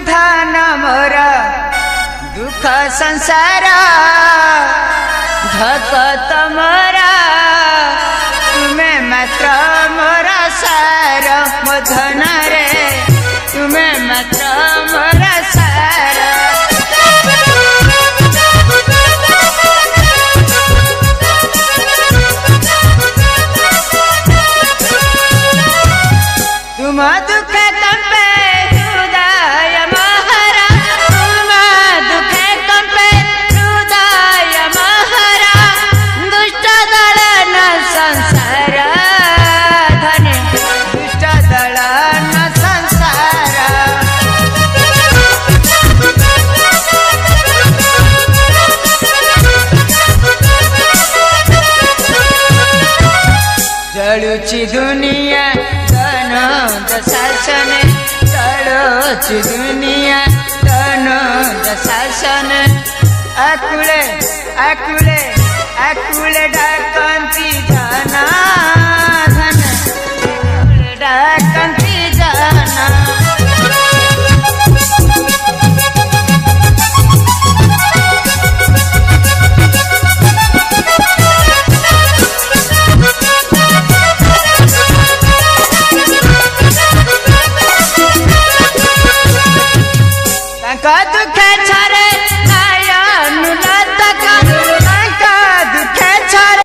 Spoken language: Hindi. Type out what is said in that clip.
बंधन मोर दुख संसार धक तमरा तुम्हें मात्र मोर सार मो धन रे तुम्हें मात्र मोर सार तुम दुख कंपे हृदय महरा तुम दुख कंपे हृदय महरा दुष्ट दलन संसार धने दुष्ट दलन संसार जड़ुची दुनिया शासन चलोची दुनिया शासन आकुले आकुले आकुले डाक